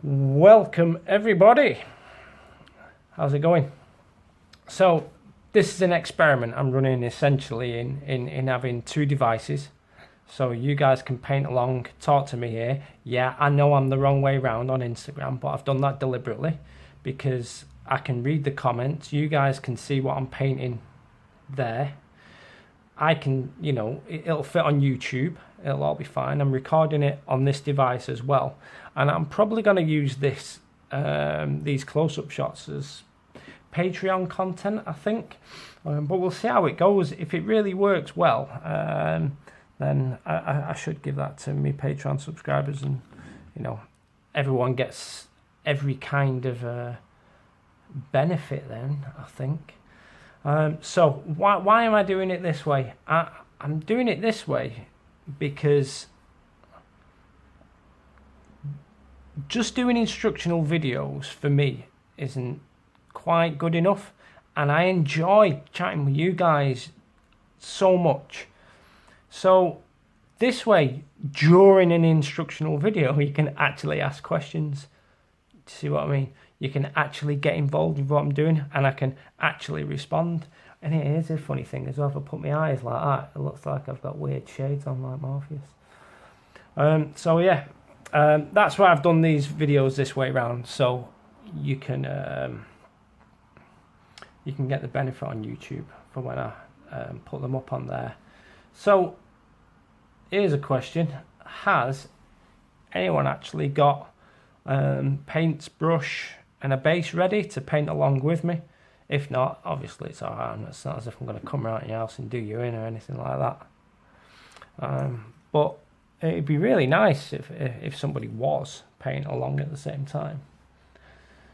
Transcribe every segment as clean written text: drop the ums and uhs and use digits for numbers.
Welcome everybody. How's it going? So this is an experiment I'm running essentially in having two devices. So you guys can paint along, talk to me here. Yeah, I know I'm the wrong way around on Instagram, but I've done that deliberately because I can read the comments. You guys can see what I'm painting there. I can, it'll fit on YouTube. It'll all be fine. I'm recording it on this device as well. And I'm probably going to use this, these close-up shots as Patreon content, I think. But we'll see how it goes. If it really works well, then I should give that to me Patreon subscribers, and everyone gets every kind of benefit then, I think. So why am I doing it this way? I'm doing it this way because just doing instructional videos for me isn't quite good enough, and I enjoy chatting with you guys so much. So this way, during an instructional video, you can actually ask questions. See what I mean? You can actually get involved with what I'm doing, and I can actually respond. And it is a funny thing as well. If I put my eyes like that, it looks like I've got weird shades on like Morpheus. So yeah, that's why I've done these videos this way around. So you can get the benefit on YouTube for when I put them up on there. So here's a question: has anyone actually got paints, brush and a base ready to paint along with me? If not, obviously it's alright. It's not as if I'm going to come around your house and do you in or anything like that. But it'd be really nice if somebody was painting along at the same time.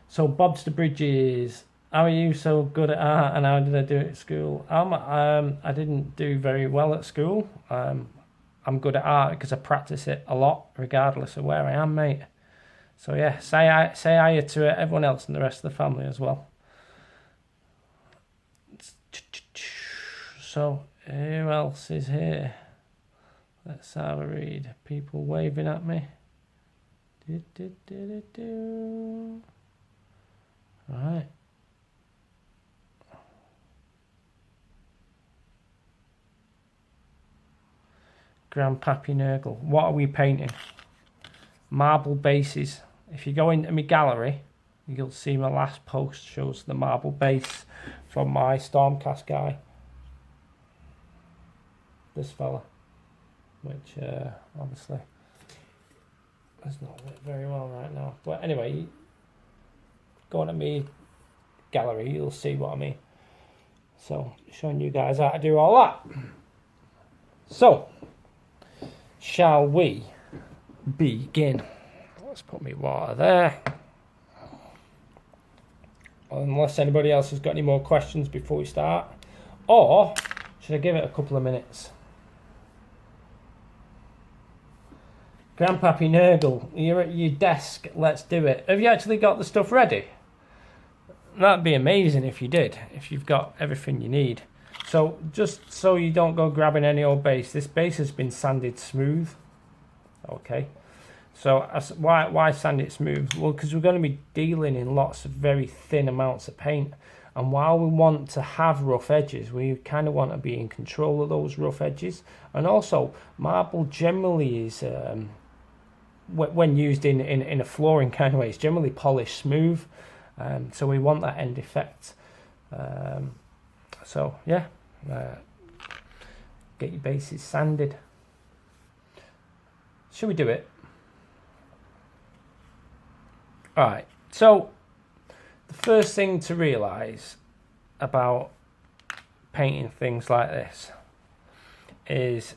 So Bob's the Bridges, how are you so good at art and how did I do it at school? I didn't do very well at school. I'm good at art because I practice it a lot regardless of where I am, mate. So yeah, say hi to everyone else and the rest of the family as well. So who else is here? Let's have a read. People waving at me. Right. Grandpappy Nurgle. What are we painting? Marble bases. If you go into my gallery, you'll see my last post shows the marble base from my Stormcast guy. This fella, which obviously does not work very well right now. But anyway, going to me gallery, you'll see what I mean. So showing you guys how to do all that. So shall we begin? Let's put me water there. Unless anybody else has got any more questions before we start, or should I give it a couple of minutes? Grandpappy Nurgle, you're at your desk, let's do it. Have you actually got the stuff ready? That'd be amazing if you did, if you've got everything you need. So just so you don't go grabbing any old base, this base has been sanded smooth. Okay, so why sand it smooth? Well, because we're going to be dealing in lots of very thin amounts of paint. And while we want to have rough edges, we kind of want to be in control of those rough edges. And also, marble generally is, when used in a flooring kind of way, it's generally polished smooth. So we want that end effect. So yeah, get your bases sanded. Should we do it? Alright, so the first thing to realise about painting things like this is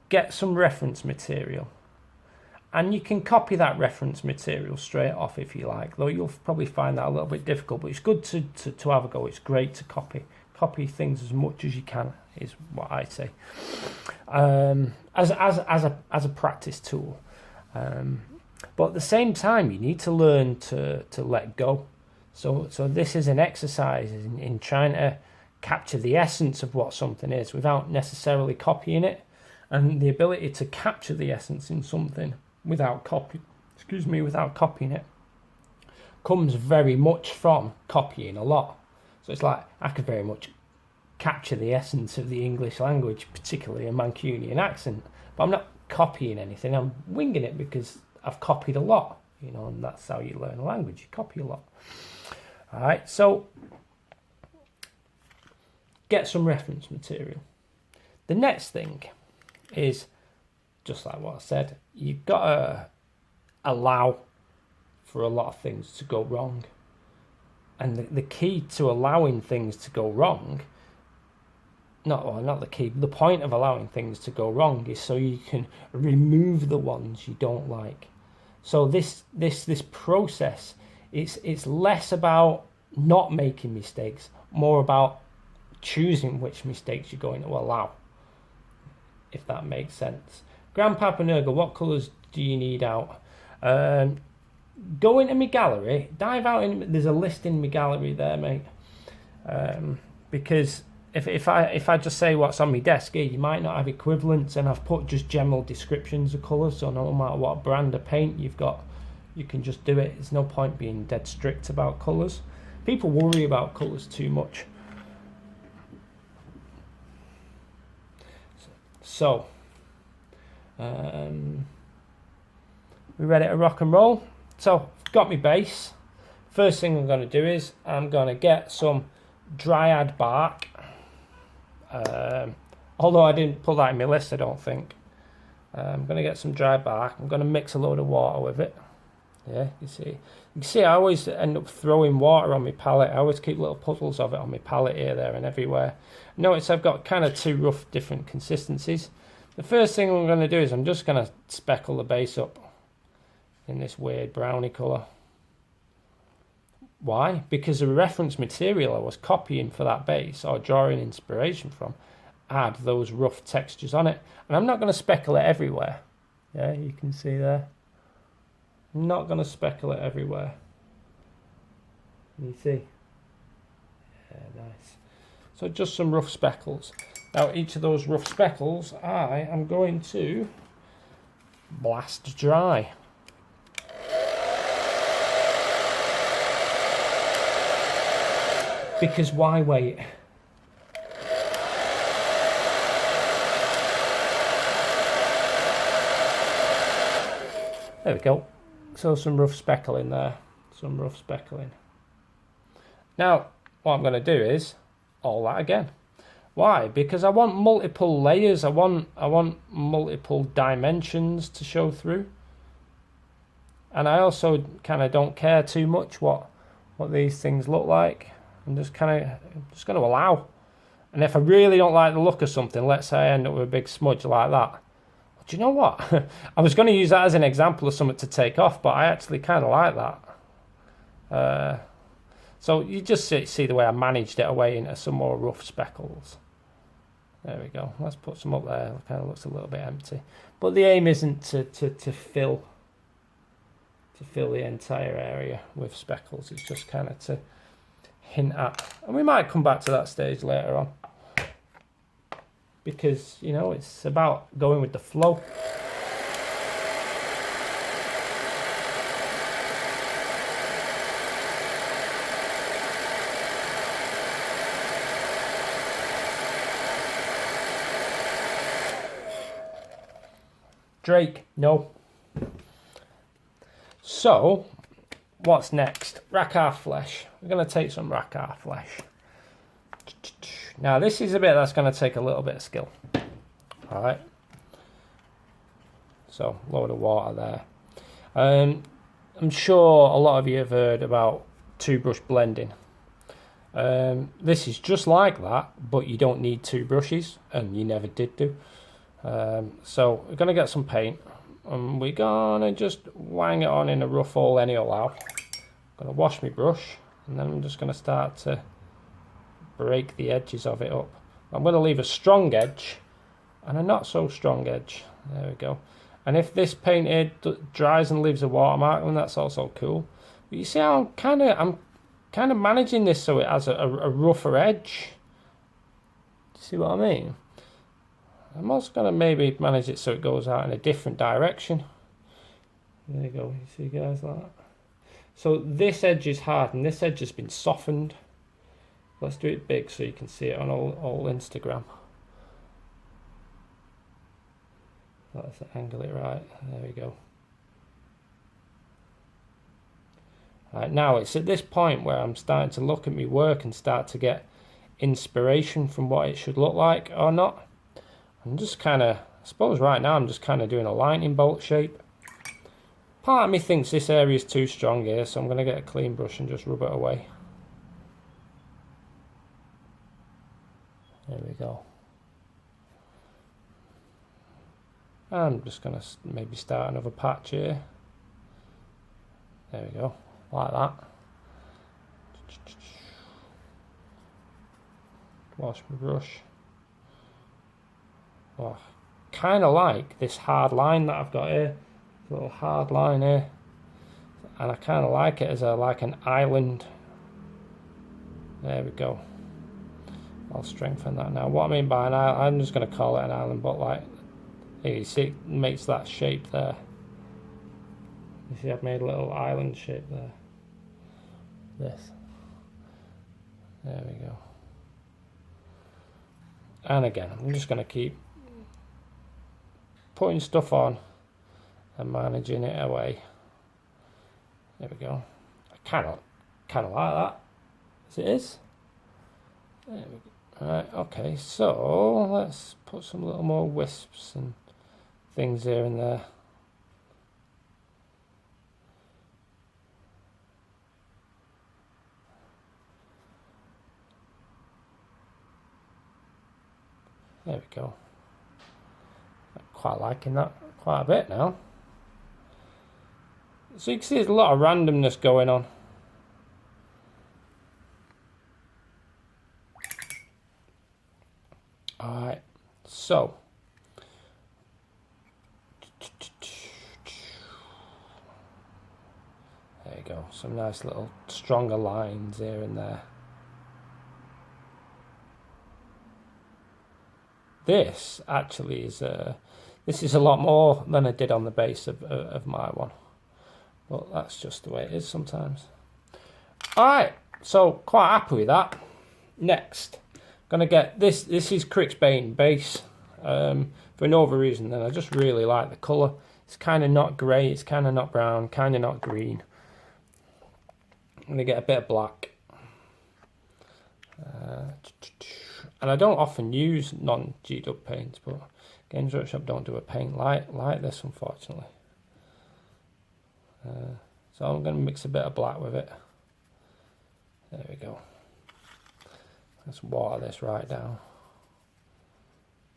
get some reference material. And you can copy that reference material straight off if you like, though you'll probably find that a little bit difficult, but it's good to have a go. It's great to copy things as much as you can, is what I say, as a practice tool. But at the same time, you need to learn to let go. So this is an exercise in trying to capture the essence of what something is without necessarily copying it, and the ability to capture the essence in something without copying it comes very much from copying a lot. So it's like I could very much capture the essence of the English language, particularly a Mancunian accent, but I'm not copying anything. I'm winging it because I've copied a lot, you know, and that's how you learn a language. You copy a lot. All right, so get some reference material. The next thing is, just like what I said, you've got to allow for a lot of things to go wrong. And the key to allowing things to go wrong, not the key, the point of allowing things to go wrong is so you can remove the ones you don't like. So this process, it's less about not making mistakes, more about choosing which mistakes you're going to allow, if that makes sense. Grandpapa Nurgle, what colours do you need out? Go into my gallery, dive out in. There's a list in my gallery there, mate. Because if I just say what's on my desk here, you might not have equivalents, and I've put just general descriptions of colours. So no matter what brand of paint you've got, you can just do it. There's no point being dead strict about colours. People worry about colours too much. So, we ready to rock and roll? So, I've got my base. First thing I'm going to do is I'm going to get some dryad bark. Although I didn't put that in my list, I don't think. I'm going to get some dry bark. I'm going to mix a load of water with it. Yeah, you can see I always end up throwing water on my palette. I always keep little puddles of it on my palette here, there and everywhere. Notice I've got kind of two rough different consistencies. The first thing I'm going to do is I'm just going to speckle the base up in this weird brownie colour. Why? Because the reference material I was copying for that base, or drawing inspiration from, had those rough textures on it. And I'm not going to speckle it everywhere. Yeah, you can see there. I'm not going to speckle it everywhere. You see? Yeah, nice. So just some rough speckles. Now each of those rough speckles I am going to blast dry. Because why wait? There we go. So some rough speckling there. Some rough speckling. Now, what I'm going to do is all that again. Why? Because I want multiple layers. I want multiple dimensions to show through. And I also kind of don't care too much what these things look like. I'm just going to allow. And if I really don't like the look of something, let's say I end up with a big smudge like that. Well, do you know what? I was going to use that as an example of something to take off, but I actually kind of like that. So you just see the way I managed it away into some more rough speckles. There we go. Let's put some up there. It kind of looks a little bit empty. But the aim isn't to fill the entire area with speckles. It's just kind of to hint at. And we might come back to that stage later on. Because, you know, it's about going with the flow. Drake, no. So, what's next? Racar flesh. We're going to take some racar flesh. Now, this is a bit that's going to take a little bit of skill. All right. So, load of water there. I'm sure a lot of you have heard about two brush blending. This is just like that, but you don't need two brushes, and you never did do. So we're going to get some paint, and we're going to just wang it on in a rough hole anyhow. I'm going to wash my brush, and then I'm just going to start to break the edges of it up. I'm going to leave a strong edge and a not so strong edge. There we go. And if this paint here dries and leaves a watermark, then that's also cool. But you see how I'm kind of managing this so it has a rougher edge. Do you see what I mean? I'm also going to maybe manage it so it goes out in a different direction. There you go. You see guys like that? So this edge is hard and this edge has been softened. Let's do it big so you can see it on all Instagram. Let's angle it right. There we go. Right, now it's at this point where I'm starting to look at my work and start to get inspiration from what it should look like or not. I'm just kind of, I suppose right now I'm just kind of doing a lightning bolt shape. Part of me thinks this area is too strong here, so I'm going to get a clean brush and just rub it away. There we go. I'm just going to maybe start another patch here. There we go, like that. Wash my brush. Oh, kind of like this hard line that I've got here. A little hard line here. And I kind of like it as like an island. There we go. I'll strengthen that now. What I mean by an island, I'm just going to call it an island, but like, you see it makes that shape there. You see I've made a little island shape there. This. There we go. And again, I'm just going to keep putting stuff on and managing it away. There we go. I kind of like that as it is. There we go. Right, okay, so let's put some little more wisps and things here and there. There we go. I'm quite liking that quite a bit now. So you can see there's a lot of randomness going on. Alright, so there you go, some nice little stronger lines here and there. This actually is this is a lot more than I did on the base of my one, but that's just the way it is sometimes. Alright, so quite happy with that. Next, gonna get this. This is Crixbane base for no other reason than I just really like the colour. It's kind of not grey, it's kind of not brown, kind of not green. I'm gonna get a bit of black. And I don't often use non-G-Dub paints, but Games Workshop don't do a paint like this, unfortunately. So I'm going to mix a bit of black with it. There we go. Let's water this right down.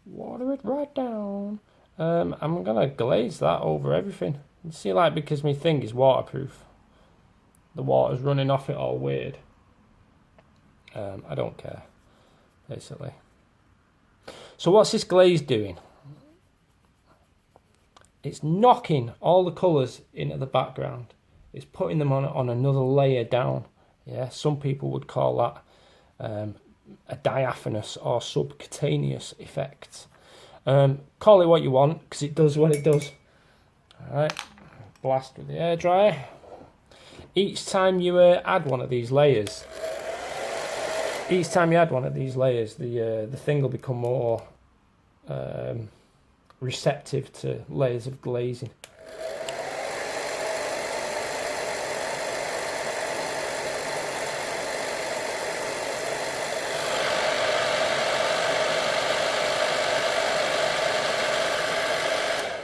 Water it right down. I'm going to glaze that over everything. You see, like, because my thing is waterproof, the water's running off it all weird. I don't care, basically. So what's this glaze doing? It's knocking all the colours into the background. It's putting them on another layer down. Yeah, some people would call that a diaphanous or subcutaneous effect. Call it what you want, because it does what it does. Alright, blast with the hairdryer. Each time you add one of these layers, the thing will become more receptive to layers of glazing.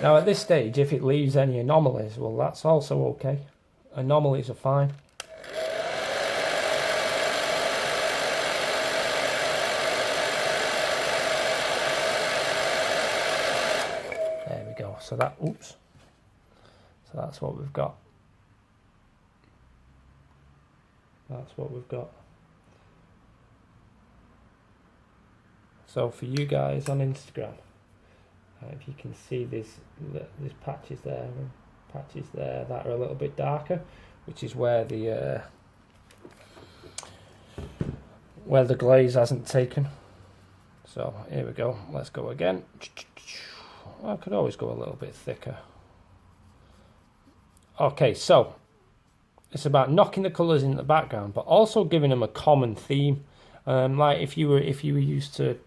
Now at this stage, if it leaves any anomalies, well, that's also okay. Anomalies are fine. There we go. So that, oops. So that's what we've got. That's what we've got. So for you guys on Instagram, if you can see there's patches there and patches there that are a little bit darker, which is where the glaze hasn't taken. So here we go. Let's go again. I could always go a little bit thicker. Okay, so it's about knocking the colours in the background, but also giving them a common theme. Like if you were used to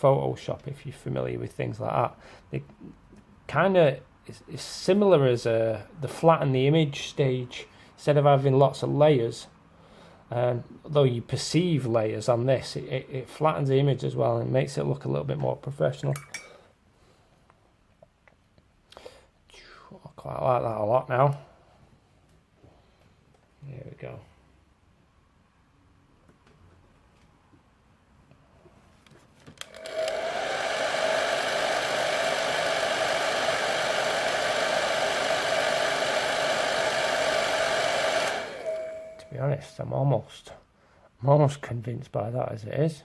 Photoshop, if you're familiar with things like that, it kind of is similar as the flatten the image stage. Instead of having lots of layers, though you perceive layers on this, it flattens the image as well and makes it look a little bit more professional. I quite like that a lot now. There we go. To be honest, I'm almost convinced by that as it is.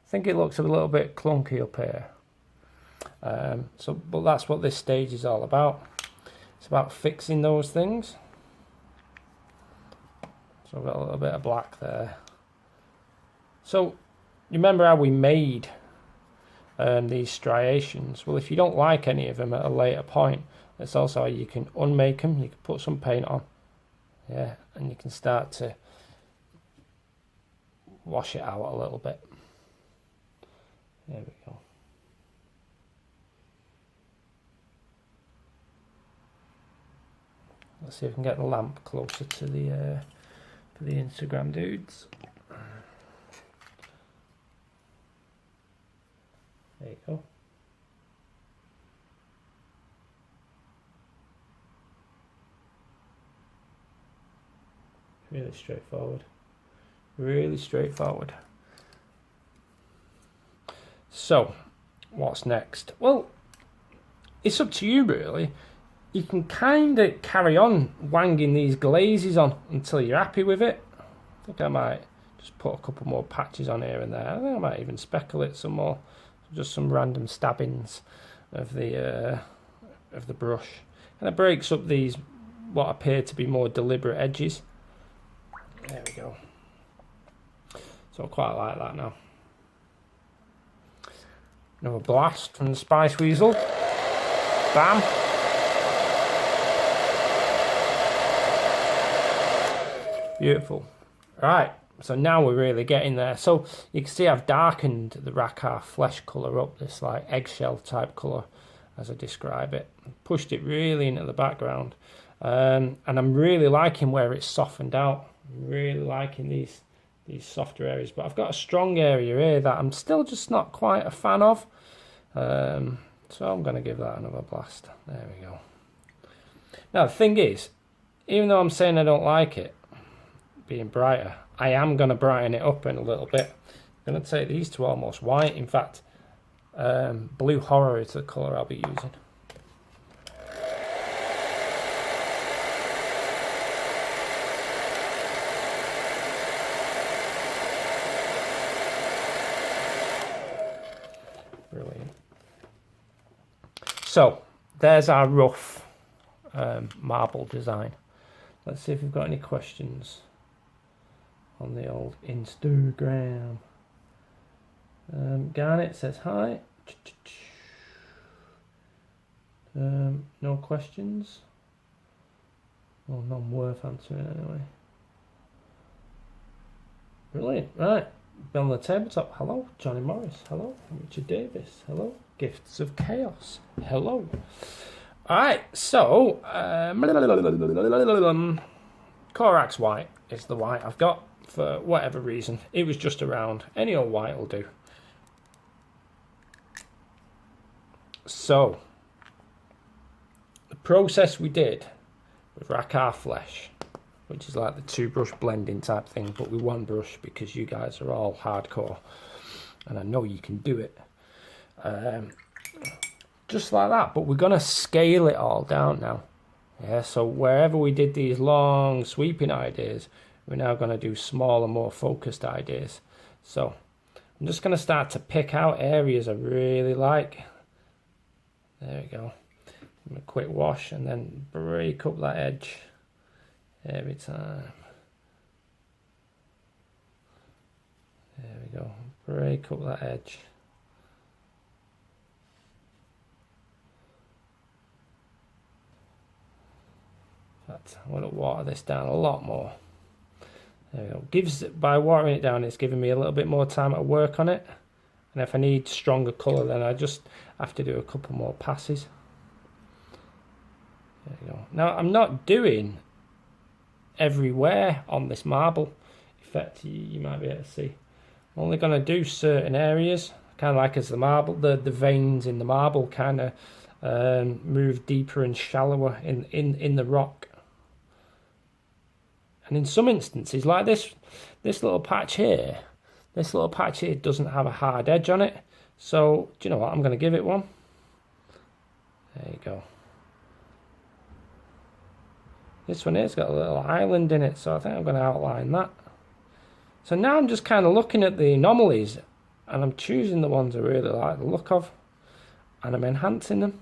I think it looks a little bit clunky up here. But that's what this stage is all about. It's about fixing those things. So I've got a little bit of black there. So remember how we made these striations? Well, if you don't like any of them at a later point, that's also how you can unmake them. You can put some paint on, yeah, and you can start to wash it out a little bit. There we go. Let's see if we can get the lamp closer to the for the Instagram dudes. There you go. Really straightforward. Really straightforward. So, what's next? Well, it's up to you really. You can kind of carry on wanging these glazes on until you're happy with it. I think I might just put a couple more patches on here and there. I think I might even speckle it some more. Just some random stabbings of the brush. And it breaks up these what appear to be more deliberate edges. There we go. So I quite like that now. Another blast from the Spice Weasel. Bam. Beautiful. Right, so now we're really getting there. So you can see I've darkened the Racar flesh colour up, this like eggshell type colour as I describe it. Pushed it really into the background. And I'm really liking where it's softened out. I'm really liking these softer areas. But I've got a strong area here that I'm still just not quite a fan of. So I'm going to give that another blast. There we go. Now the thing is, even though I'm saying I don't like it being brighter, I am going to brighten it up in a little bit. I'm going to take these to almost white. In fact, Blue Horror is the colour I'll be using. Brilliant. So, there's our rough marble design. Let's see if we've got any questions on the old Instagram. Garnet says hi. No questions. Well, none worth answering anyway. Brilliant. Right. Bill on the tabletop. Hello. Johnny Morris. Hello. Richard Davis. Hello. Gifts of Chaos. Hello. Alright, so Corax white is the white I've got for whatever reason. It was just around. Any old white will do. So the process we did with Racar Flesh, which is like the two brush blending type thing, but with one brush because you guys are all hardcore and I know you can do it. Just like that, but we're going to scale it all down now. Yeah, so wherever we did these long sweeping ideas, we're now going to do smaller, more focused ideas. So I'm just going to start to pick out areas I really like. There we go. A quick wash and then break up that edge every time. There we go. Break up that edge. fact, I'm going to water this down a lot more. There we go. By watering it down, it's giving me a little bit more time to work on it. And if I need stronger colour, then I just have to do a couple more passes. There you go. Now, I'm not doing everywhere on this marble. In fact, you might be able to see. I'm only going to do certain areas, kind of like as the marble, the veins in the marble kind of move deeper and shallower in the rock. And in some instances, like this little patch here, doesn't have a hard edge on it. So, do you know what? I'm going to give it one. There you go. This one here's got a little island in it, so I think I'm going to outline that. So now I'm just kind of looking at the anomalies, and I'm choosing the ones I really like the look of, and I'm enhancing them.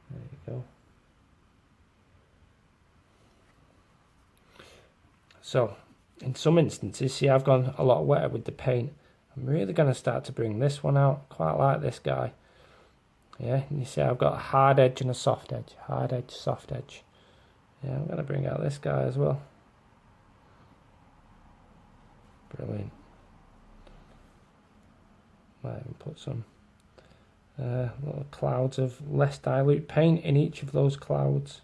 There you go. So, in some instances, see, I've gone a lot wetter with the paint. I'm really going to start to bring this one out. Quite like this guy. Yeah, and you see I've got a hard edge and a soft edge. Hard edge, soft edge. Yeah, I'm going to bring out this guy as well. Brilliant. Might even put some little clouds of less dilute paint in each of those clouds.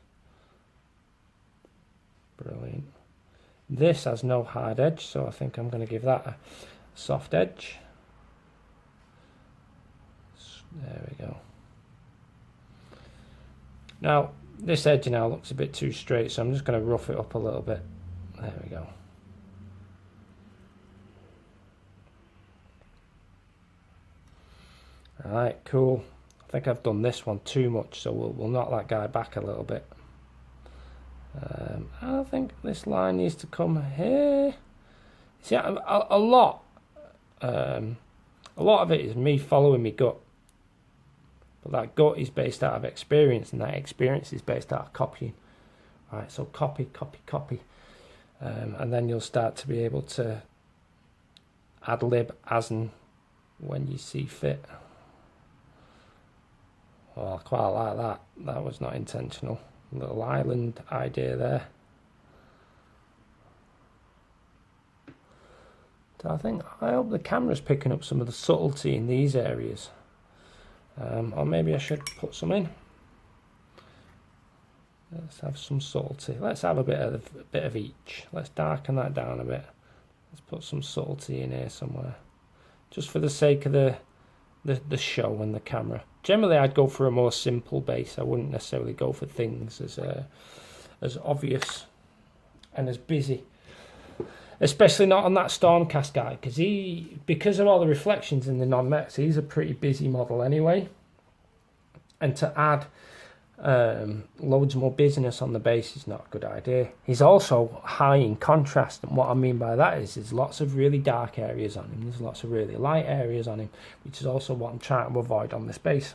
Brilliant. This has no hard edge, so I think I'm going to give that a soft edge. There we go. Now, this edge now looks a bit too straight, so I'm just going to rough it up a little bit. There we go. Alright, cool. I think I've done this one too much, so we'll knock that guy back a little bit. I think this line needs to come here. See, a lot of it is me following my gut. But that gut is based out of experience, and that experience is based out of copying. Right, so copy, copy, copy. And then you'll start to be able to ad lib as and when you see fit. Oh, I quite like that. That was not intentional. Little island idea there. So I hope the camera's picking up some of the subtlety in these areas. Or maybe I should put some in. Let's have some subtlety. Let's have a bit of each. Let's darken that down a bit. Let's put some subtlety in here somewhere, just for the sake of the show and the camera. Generally, I'd go for a more simple base. I wouldn't necessarily go for things as obvious and as busy. Especially not on that Stormcast guy, because of all the reflections in the non-mets, he's a pretty busy model anyway. And to add loads more business on the base is not a good idea. He's also high in contrast, and what I mean by that is there's lots of really dark areas on him, there's lots of really light areas on him, which is also what I'm trying to avoid on this base.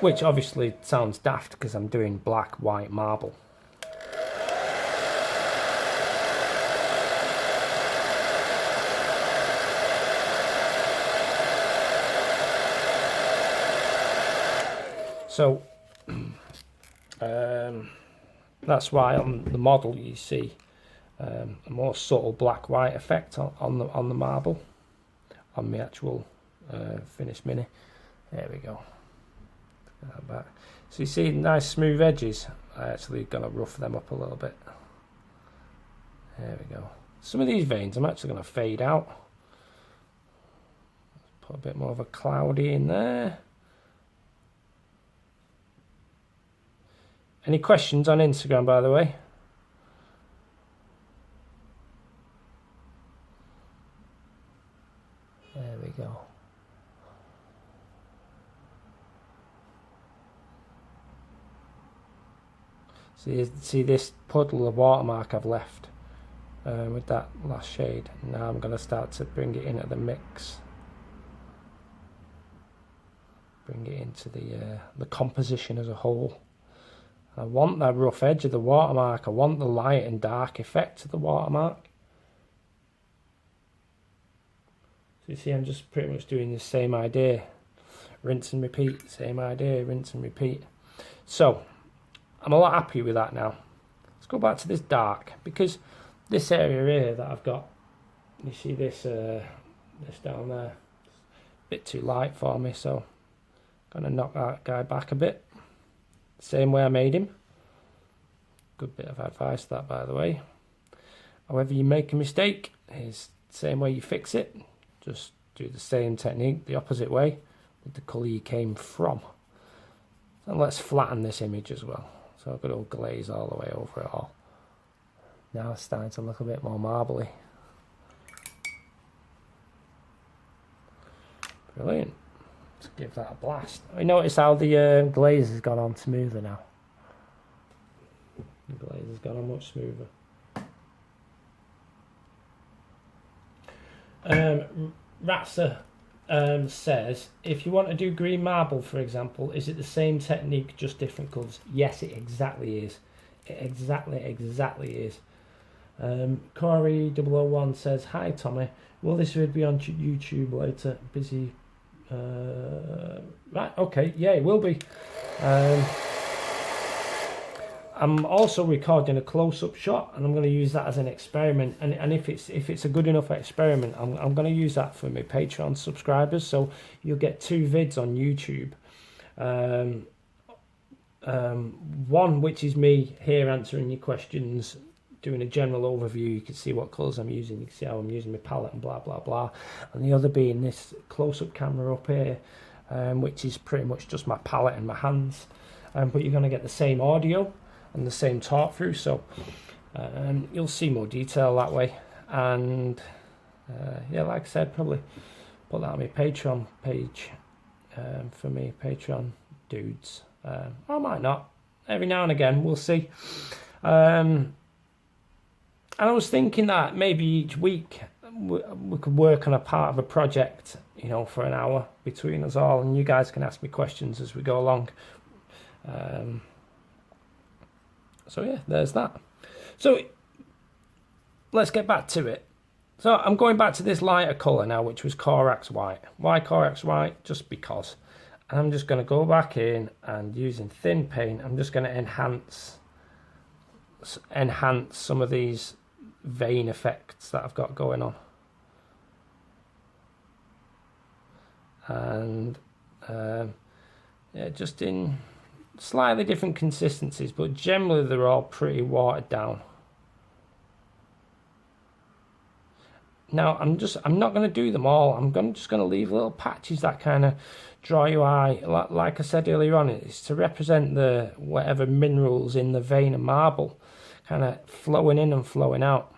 Which obviously sounds daft because I'm doing black, white marble. So that's why on the model you see a more subtle black-white effect on the marble, on the actual finished mini. There we go. That back. So you see nice smooth edges. I actually gonna rough them up a little bit. There we go. Some of these veins I'm actually gonna fade out. Put a bit more of a cloudy in there. Any questions on Instagram, by the way? There we go. See this puddle of watermark I've left with that last shade. Now I'm going to start to bring it into the mix. Bring it into the composition as a whole. I want that rough edge of the watermark. I want the light and dark effect of the watermark. So you see I'm just pretty much doing the same idea. rinse and repeat, same idea, rinse and repeat. So I'm a lot happier with that now. Let's go back to this dark, because this area here that I've got, you see this this down there, a bit too light for me, so I'm going to knock that guy back a bit, same way I made him. Good bit of advice that, by the way. However you make a mistake, is the same way you fix it. Just do the same technique the opposite way with the colour you came from. So let's flatten this image as well. So I've got a little glaze all the way over it all. Now it's starting to look a bit more marbly. Brilliant. Let's give that a blast. I notice how the glaze has gone on smoother now. The glaze has gone on much smoother. Ratzer says, if you want to do green marble, for example, is it the same technique, just different colours? Yes, it exactly is. It exactly is. Corey 001 says, hi Tommy, will this video be on YouTube later? Busy. Right, okay, yeah, it will be. I'm also recording a close-up shot, and I'm going to use that as an experiment. And if it's a good enough experiment, I'm going to use that for my Patreon subscribers. So you'll get 2 vids on YouTube. One which is me here answering your questions, doing a general overview. You can see what colours I'm using. You can see how I'm using my palette and blah blah blah. And the other being this close-up camera up here, which is pretty much just my palette and my hands. But you're going to get the same audio and the same talk through, so you'll see more detail that way. And yeah, like I said, probably put that on my Patreon page for me Patreon dudes. I might not, every now and again, we'll see. And I was thinking that maybe each week we could work on a part of a project, you know, for an hour between us all, and you guys can ask me questions as we go along. So yeah, there's that. So let's get back to it. So I'm going back to this lighter colour now, which was Corax White. Why Corax White? Just because. And I'm just going to go back in, and using thin paint, I'm just going to enhance some of these vein effects that I've got going on. And yeah, just in slightly different consistencies, but generally they're all pretty watered down. Now I'm not going to do them all. I'm just going to leave little patches that kind of draw your eye. Like I said earlier on, it's to represent the whatever minerals in the vein of marble, kind of flowing in and flowing out.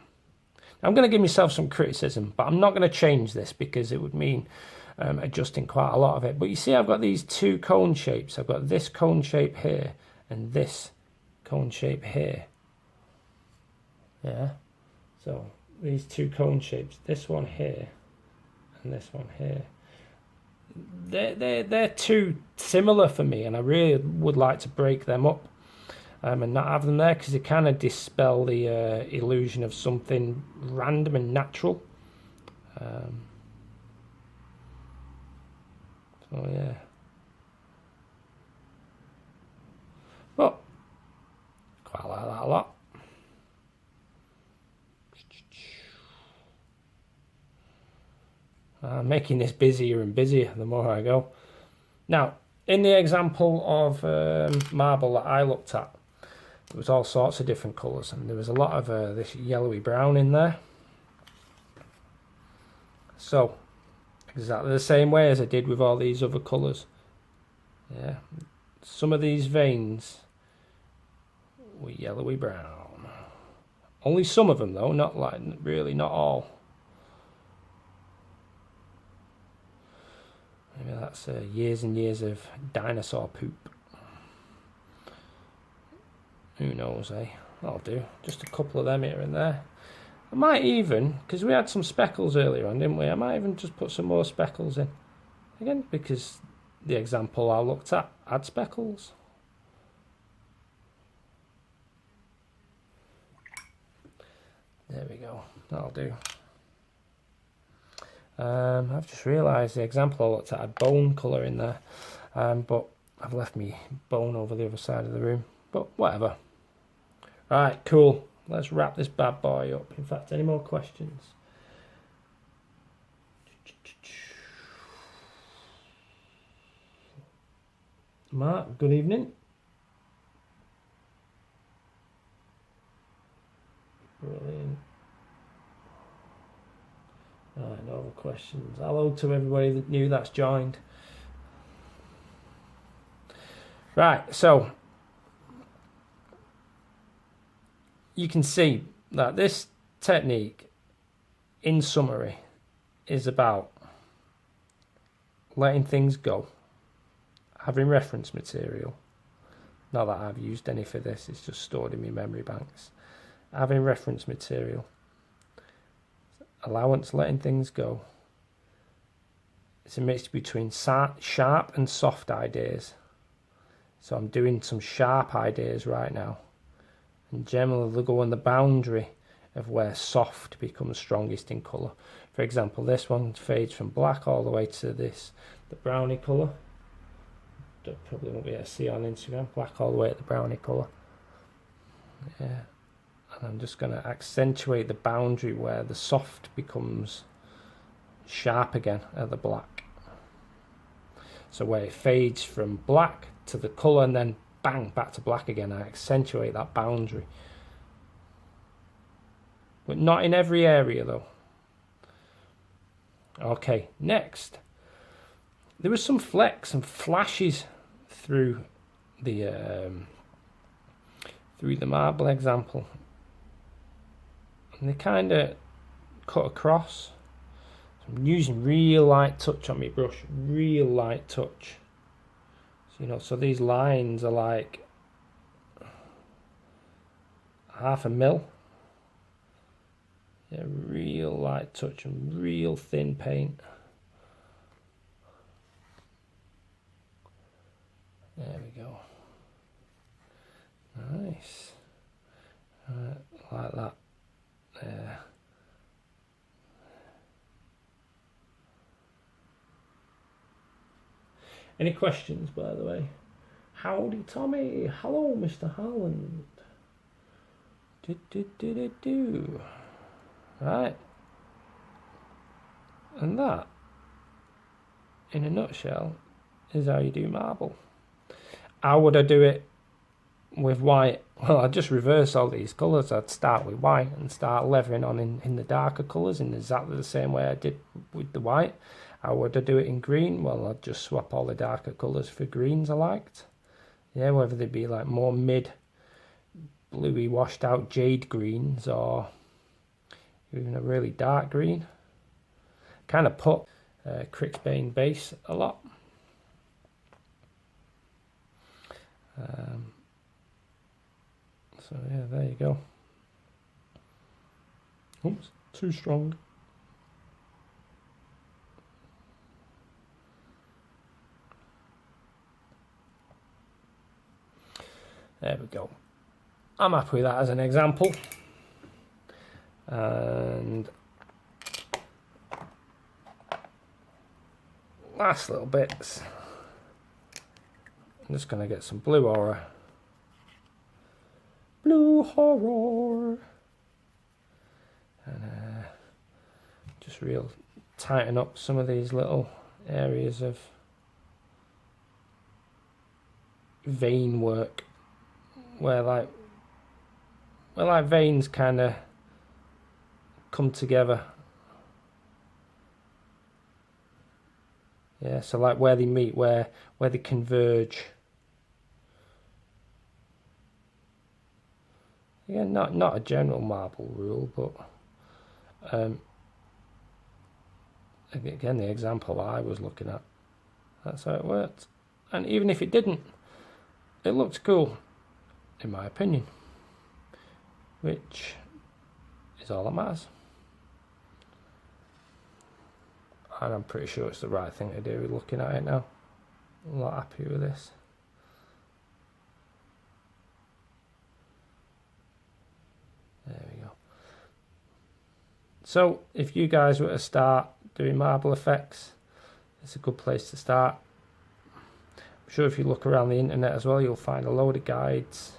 Now, I'm going to give myself some criticism, but I'm not going to change this because it would mean adjusting quite a lot of it. But you see, I've got these 2 cone shapes. I've got this cone shape here and this cone shape here. Yeah, so these 2 cone shapes, this one here and this one here, they're too similar for me, and I really would like to break them up and not have them there, because they kind of dispel the illusion of something random and natural. So yeah, but quite like that a lot. I'm making this busier and busier the more I go. Now, in the example of marble that I looked at, there was all sorts of different colours, and there was a lot of this yellowy brown in there. So, exactly the same way as I did with all these other colours. Yeah, some of these veins were yellowy brown. Only some of them though, not like really not all. Maybe that's years and years of dinosaur poop. Who knows, eh? That'll do. Just a couple of them here and there. I might even, because we had some speckles earlier on, didn't we? I might even just put some more speckles in. Again, because the example I looked at had speckles. There we go. That'll do. I've just realised the example I looked at had bone colour in there, but I've left me bone over the other side of the room, but whatever. Right, cool. Let's wrap this bad boy up. In fact, any more questions? Mark, good evening. Brilliant. Right, no other questions. Hello to everybody that new that's joined. Right, so you can see that this technique, in summary, is about letting things go, having reference material. Not that I've used any for this, it's just stored in my memory banks. Having reference material, allowance, letting things go. It's a mix between sharp and soft ideas. So I'm doing some sharp ideas right now. And generally they'll go on the boundary of where soft becomes strongest in colour. For example, this one fades from black all the way to this, the brownie colour. Probably won't be able to see on Instagram. Black all the way at the brownie colour. Yeah. And I'm just going to accentuate the boundary where the soft becomes sharp again at the black. So where it fades from black to the colour and then bang, back to black again. I accentuate that boundary. But not in every area though. Okay, next. There was some flecks and flashes through the marble example. And they kind of cut across. So I'm using real light touch on my brush, real light touch. So, you know, so these lines are like 1/2 mil. Yeah, real light touch and real thin paint. There we go. Nice. Like that. There. Any questions, by the way? Howdy, Tommy. Hello, Mr. Harland. Do. Right. And that, in a nutshell, is how you do marble. How would I do it with white? Well, I'd just reverse all these colours. I'd start with white and start leathering on in the darker colours in exactly the same way I did with the white. How would I do it in green? Well, I'd just swap all the darker colours for greens I liked. Yeah, whether they be like more mid bluey washed out jade greens or even a really dark green. Kind of put Crixbane base a lot. So yeah, there you go. Oops, too strong. There we go. I'm happy with that as an example. And last little bits. I'm just going to get some blue aura. Blue horror. And just real tighten up some of these little areas of vein work where like veins kind of come together. Yeah, so like where they meet, where they converge. Again, not a general marble rule, but again, the example I was looking at, that's how it worked. And even if it didn't, it looked cool, in my opinion, which is all that matters. And I'm pretty sure it's the right thing to do looking at it now. I'm not happy with this. There we go. So if you guys were to start doing marble effects, it's a good place to start. I'm sure if you look around the internet as well, you'll find a load of guides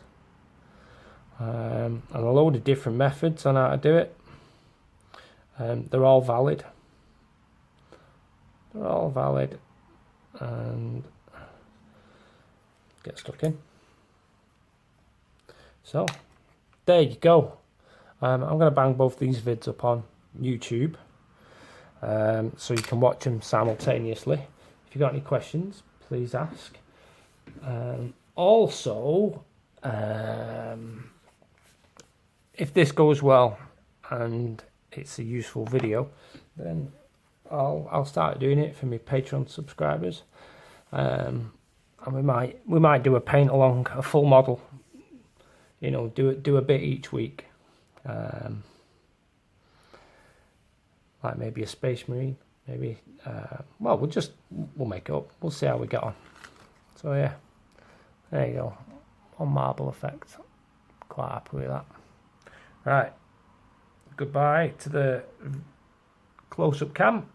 and a load of different methods on how to do it. They're all valid. They're all valid, and get stuck in. So there you go. I'm going to bang both these vids up on YouTube, so you can watch them simultaneously. If you've got any questions, please ask. Also, if this goes well and it's a useful video, then I'll start doing it for my Patreon subscribers, and we might do a paint along, a full model. You know, do a bit each week, like maybe a Space Marine, maybe. Well, we'll make it up. We'll see how we get on. So yeah, there you go. On marble effect, quite happy with that. Right, goodbye to the close-up cam.